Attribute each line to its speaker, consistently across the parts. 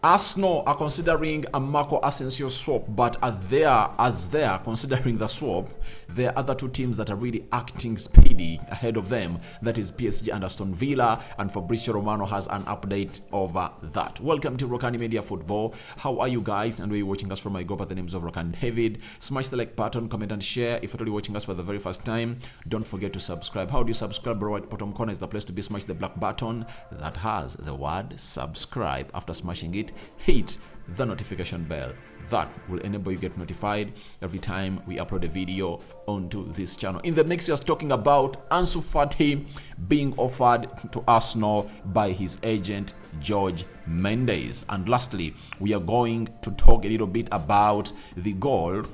Speaker 1: Arsenal are considering a Marco Asensio swap, but they are considering the swap, there are other two teams that are really acting speedy ahead of them. That is PSG and Aston Villa, and Fabrizio Romano has an update over that. Welcome to Rokani Media Football. How are you guys? And where are you watching us from? I go by the names of Rokani David. Smash the like button, comment and share. If you're already watching us for the very first time, don't forget to subscribe. How do you subscribe? Right bottom corner is the place to be. Smash the black button that has the word subscribe. After smashing it, hit the notification bell. That will enable you get notified every time we upload a video onto this channel. In the next, we are talking about Ansu Fati being offered to Arsenal by his agent George Mendes. And lastly, we are going to talk a little bit about the goal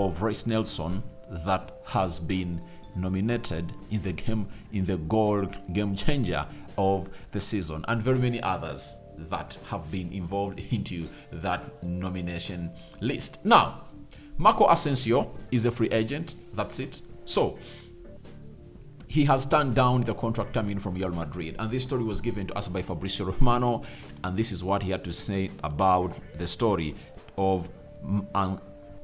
Speaker 1: of Reiss Nelson that has been nominated in the goal game changer of the season, and very many others that have been involved into that nomination list. Now, Marco Asensio is a free agent. That's it. So he has turned down the contract coming from Real Madrid, and this story was given to us by Fabrizio Romano, and this is what he had to say about the story of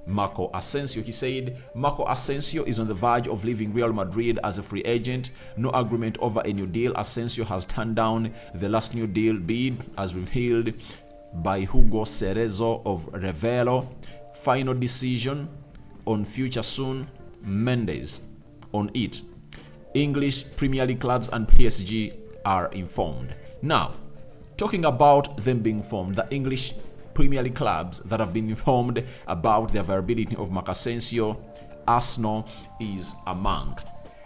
Speaker 1: Marco Asensio. He said, Marco Asensio is on the verge of leaving Real Madrid as a free agent. No agreement over a new deal. Asensio has turned down the last new deal bid as revealed by Hugo Cerezo of Revelo. Final decision on future soon. Mendes on it. English Premier League clubs and PSG are informed. Now, talking about them being informed, the English Premier League clubs that have been informed about the availability of Marco Asensio, Arsenal is among.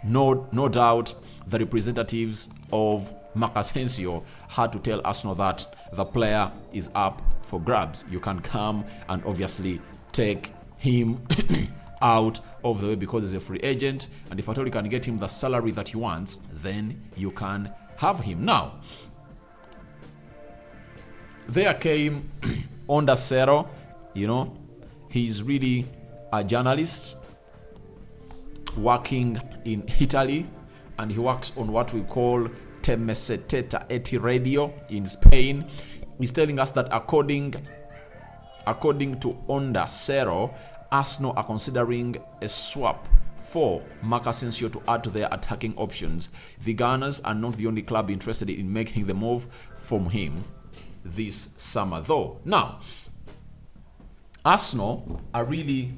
Speaker 1: No doubt the representatives of Marco Asensio had to tell Arsenal that the player is up for grabs. You can come and obviously take him out of the way because he's a free agent, and if at all you can get him the salary that he wants, then you can have him. Now, there came Onda Cero, he's really a journalist working in Italy, and he works on what we call Temeseteta Eti Radio in Spain. He's telling us that according to Onda Cero, Arsenal are considering a swap for Marco Asensio to add to their attacking options. The Gunners are not the only club interested in making the move from him this summer though. Now, Arsenal are really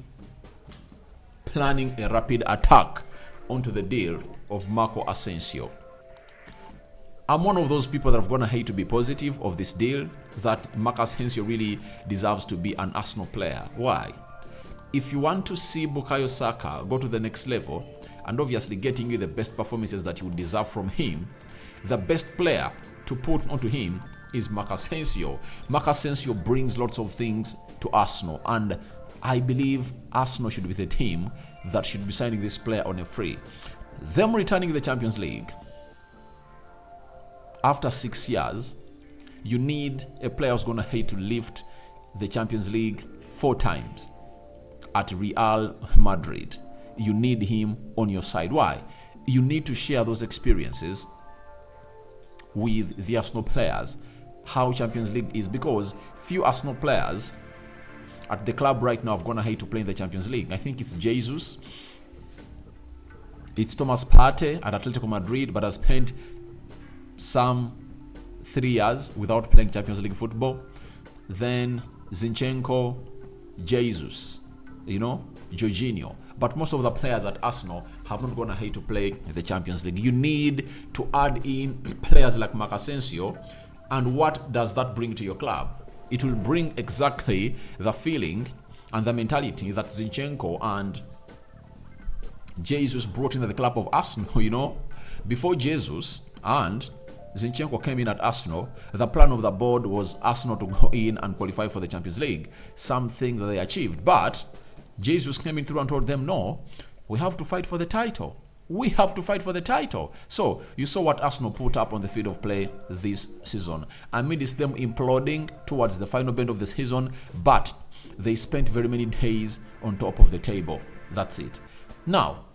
Speaker 1: planning a rapid attack onto the deal of Marco Asensio. I'm one of those people that have gonna hate to be positive of this deal, that Marco Asensio really deserves to be an Arsenal player. Why? If you want to see Bukayo Saka go to the next level and obviously getting you the best performances that you deserve from him, the best player to put onto him is Marco Asensio. Marco Asensio brings lots of things to Arsenal, and I believe Arsenal should be the team that should be signing this player on a free. Them returning the Champions League after 6 years, you need a player who's going to hate to lift the Champions League 4 times at Real Madrid. You need him on your side. Why? You need to share those experiences with the Arsenal players, how Champions League is, because few Arsenal players at the club right now have gonna hate to play in the Champions League. I think it's Jesus, it's Thomas Partey at Atletico Madrid, but has spent some 3 years without playing Champions League football. Then Zinchenko, Jesus, Jorginho. But most of the players at Arsenal have not gonna hate to play the Champions League. You need to add in players like Marco Asensio, and what does that bring to your club? It will bring exactly the feeling and the mentality that Zinchenko and Jesus brought into the club of Arsenal. Before Jesus and Zinchenko came in at Arsenal, the plan of the board was Arsenal to go in and qualify for the Champions League, something that they achieved. But Jesus came in through and told them, no, we have to fight for the title. We have to fight for the title. So you saw what Arsenal put up on the field of play this season. Amidst them imploding towards the final bend of the season, but they spent very many days on top of the table. That's it. Now,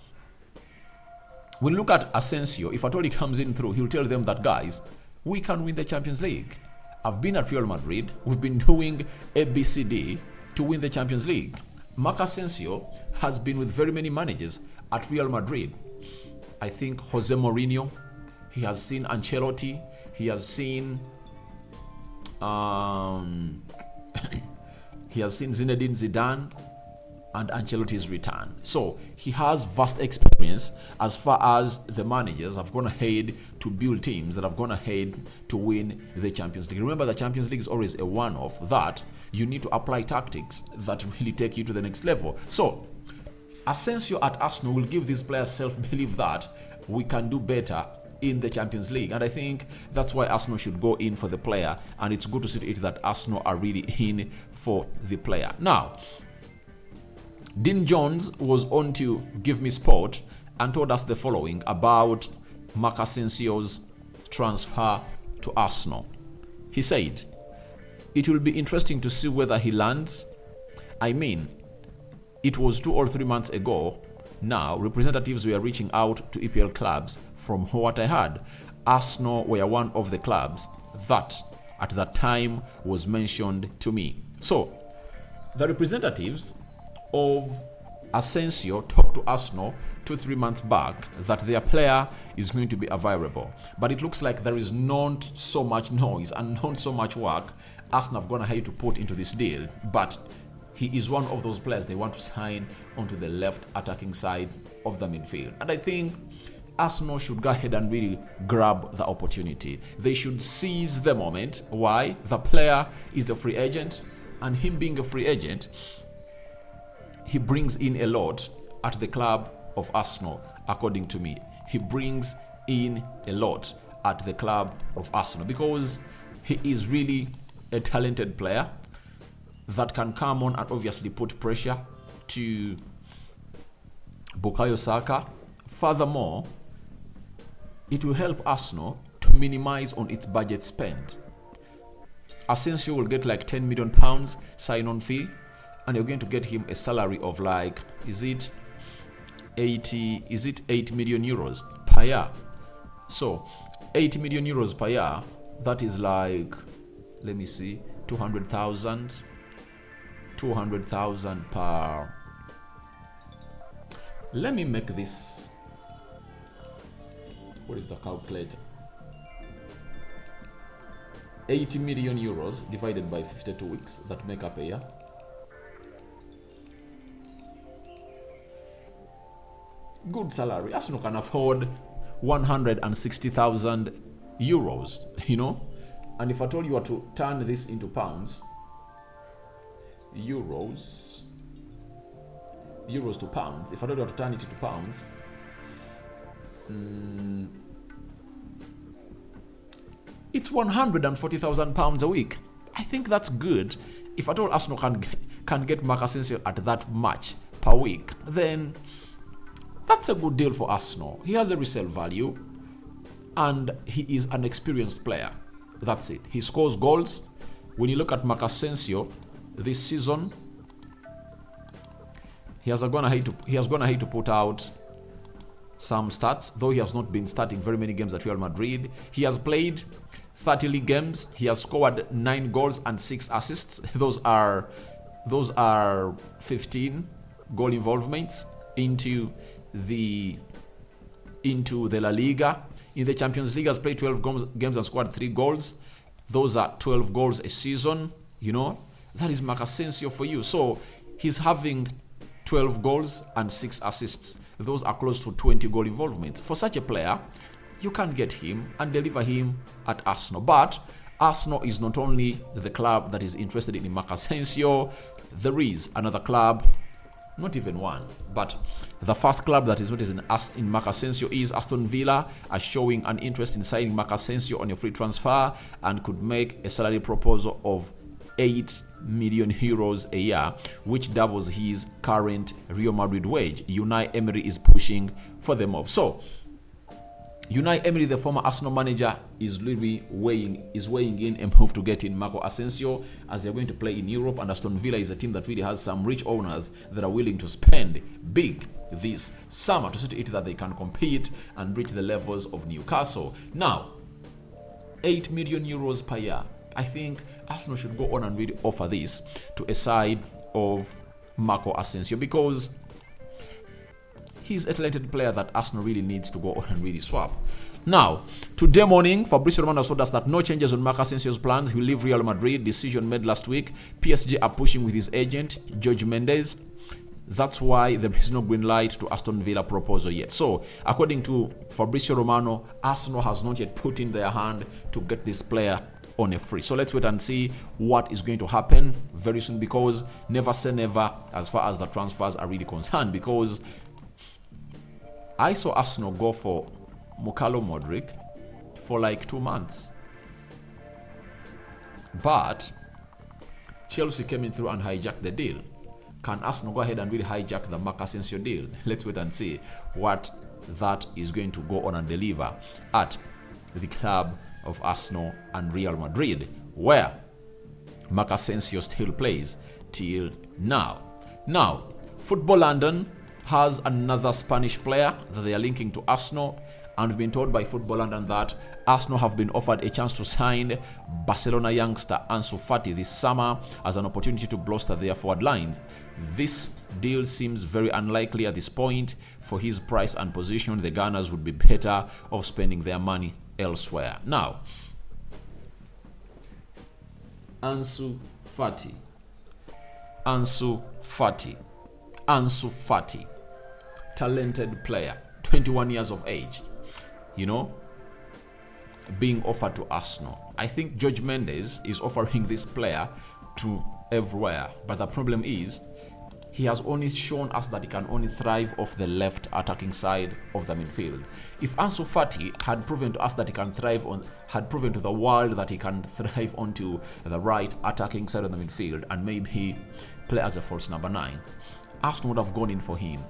Speaker 1: when you look at Asensio, if at all he comes in through, he'll tell them that, guys, we can win the Champions League. I've been at Real Madrid. We've been doing ABCD to win the Champions League. Marc Asensio has been with very many managers at Real Madrid. I think Jose Mourinho, he has seen Ancelotti, he has seen Zinedine Zidane and Ancelotti's return. So he has vast experience as far as the managers have gone ahead to build teams that have gone ahead to win the Champions League. Remember, the Champions League is always a one-off that you need to apply tactics that really take you to the next level. So Asensio at Arsenal will give these players self-belief that we can do better in the Champions League, and I think that's why Arsenal should go in for the player, and it's good to see it that Arsenal are really in for the player. Now, Dean Jones was on to Give Me Sport and told us the following about Marc Asensio's transfer to Arsenal. He said, "It will be interesting to see whether he lands. I mean, it was 2 or 3 months ago now, representatives were reaching out to EPL clubs. From what I heard, Arsenal were one of the clubs that at that time was mentioned to me." So, the representatives of Asensio talked to Arsenal 2-3 months back that their player is going to be available. But it looks like there is not so much noise and not so much work Arsenal have gone ahead to put into this deal. But he is one of those players they want to sign onto the left attacking side of the midfield. And I think Arsenal should go ahead and really grab the opportunity. They should seize the moment. Why? The player is a free agent, and him being a free agent, he brings in a lot at the club of Arsenal, according to me. He brings in a lot at the club of Arsenal because he is really a talented player that can come on and obviously put pressure to Bukayo Saka. Furthermore, it will help Arsenal to minimize on its budget spend. Asensio will get like £10 million sign-on fee, and you're going to get him a salary of like, is it 8 million euros per year? So 80 million euros per year, that is like, let me see, 200,000 per, let me make this, what is the calculator? 80 million euros divided by 52 weeks, that make up a year. Good salary. Arsenal can afford 160,000 euros, you know. And if I told you were to turn this into pounds, euros to pounds, if I told you to turn it into pounds, it's 140,000 pounds a week. I think that's good. If at all Arsenal can get Marc Asensio at that much per week, then that's a good deal for Arsenal. He has a resale value, and he is an experienced player. That's it. He scores goals. When you look at Marc Asensio this season, he has gone ahead to put out some stats, though he has not been starting very many games at Real Madrid. He has played 30 league games. He has scored 9 goals and 6 assists. Those are 15 goal involvements into the La Liga. In the Champions League, has played 12 games and scored 3 goals. Those are 12 goals a season. You know, that is Marc Asensio for you. So he's having 12 goals and 6 assists. Those are close to 20 goal involvements. For such a player, you can get him and deliver him at Arsenal. But Arsenal is not only the club that is interested in Marc Asensio. There is another club, not even one, but the first club that is interested in Marc Asensio is Aston Villa, are showing an interest in signing Marc Asensio on a free transfer and could make a salary proposal of 8 million euros a year, which doubles his current Real Madrid wage. Unai Emery is pushing for the move. So Unai Emery, the former Arsenal manager, is really weighing in a move to get in Marco Asensio, as they're going to play in Europe, and Aston Villa is a team that really has some rich owners that are willing to spend big this summer to see to it that they can compete and reach the levels of Newcastle. Now, 8 million euros per year. I think Arsenal should go on and really offer this to a side of Marco Asensio, because he's a talented player that Arsenal really needs to go on and really swap. Now, today morning, Fabrizio Romano told us that no changes on Marco Asensio's plans. He will leave Real Madrid. Decision made last week. PSG are pushing with his agent, Jorge Mendes. That's why there is no green light to Aston Villa proposal yet. So, according to Fabrizio Romano, Arsenal has not yet put in their hand to get this player on a free. So let's wait and see what is going to happen very soon, because never say never as far as the transfers are really concerned, because I saw Arsenal go for Mukalo Modric for like 2 months. But Chelsea came in through and hijacked the deal. Can Arsenal go ahead and really hijack the Marco Asensio deal? Let's wait and see what that is going to go on and deliver at the club of Arsenal and Real Madrid, where Marco Asensio still plays till now. Now, Football London has another Spanish player that they are linking to Arsenal, and we've been told by Football London that Arsenal have been offered a chance to sign Barcelona youngster Ansu Fati this summer as an opportunity to bolster their forward lines. This deal seems very unlikely at this point. For his price and position, the Gunners would be better off spending their money elsewhere. Now, Ansu Fati. Talented player, 21 years of age, being offered to Arsenal. I think Jorge Mendes is offering this player to everywhere, but the problem is he has only shown us that he can only thrive off the left attacking side of the midfield. If Ansu Fati had proven to us that he can thrive on, had proven to the world that he can thrive onto the right attacking side of the midfield and maybe play as a false number 9, Arsenal would have gone in for him.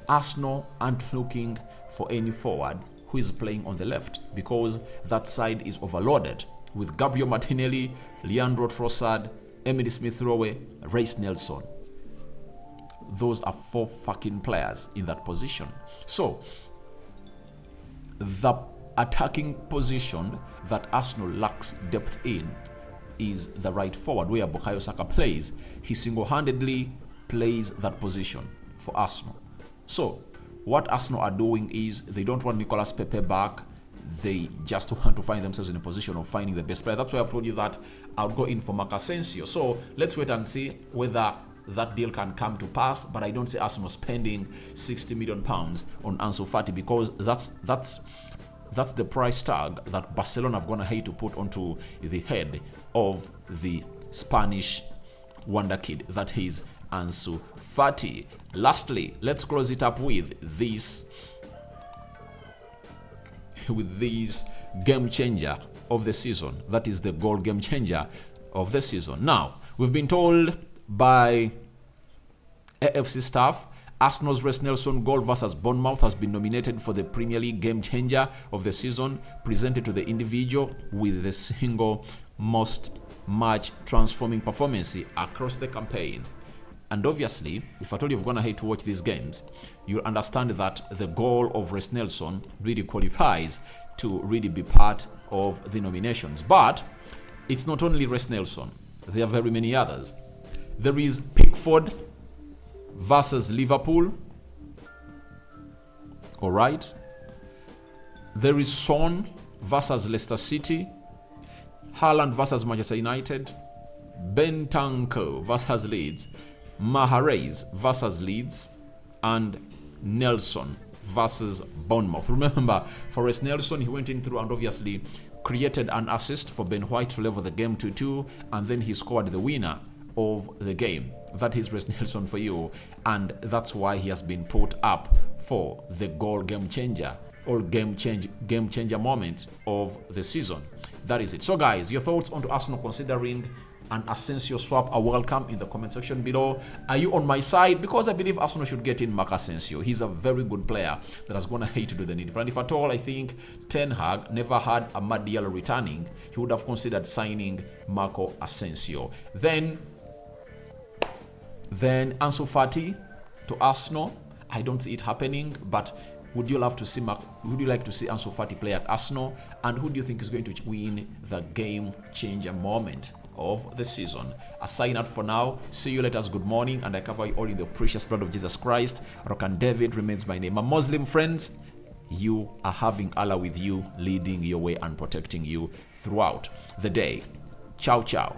Speaker 1: Arsenal aren't looking for any forward who is playing on the left, because that side is overloaded with Gabriel Martinelli, Leandro Trossard, Emily Smith-Rowe, Reiss Nelson. Those are 4 fucking players in that position. So, the attacking position that Arsenal lacks depth in is the right forward, where Bukayo Saka plays. He single-handedly plays that position for Arsenal. So, what Arsenal are doing is they don't want Nicolas Pepe back. They just want to find themselves in a position of finding the best player. That's why I've told you that I'll go in for Marco Asensio. So, let's wait and see whether that deal can come to pass. But I don't see Arsenal spending £60 million on Ansu Fati, because that's the price tag that Barcelona have gone ahead to put onto the head of the Spanish wonder kid, that is Ansu Fati. Lastly, let's close it up with this game changer of the season. That is the goal game changer of the season. Now, we've been told by AFC staff, Arsenal's Reiss Nelson goal versus Bournemouth has been nominated for the Premier League game changer of the season, presented to the individual with the single most match transforming performance across the campaign. And obviously, if at all you've gone ahead to watch these games, you'll understand that the goal of Reiss Nelson really qualifies to really be part of the nominations. But it's not only Reiss Nelson. There are very many others. There is Pickford versus Liverpool. All right. There is Son versus Leicester City. Haaland versus Manchester United. Bentancur versus Leeds. Mahrez versus Leeds, and Nelson versus Bournemouth. Remember, for Reiss Nelson, he went in through and obviously created an assist for Ben White to level the game 2-2, and then he scored the winner of the game. That is Reiss Nelson for you, and that's why he has been put up for the goal game changer or game changer moment of the season. That is it. So guys, your thoughts on Arsenal considering an Asensio swap are welcome in the comment section below. Are you on my side? Because I believe Arsenal should get in Marco Asensio. He's a very good player that has gone ahead to do the needful. And if at all, I think Ten Hag never had a Diallo returning, he would have considered signing Marco Asensio. Then Ansu Fati to Arsenal, I don't see it happening, but Would you like to see Ansu Fati play at Arsenal? And who do you think is going to win the game changer moment of the season? I sign out for now. See you later. Good morning, and I cover you all in the precious blood of Jesus Christ. Rokani David remains my name. My Muslim friends, you are having Allah with you, leading your way and protecting you throughout the day. Ciao, ciao.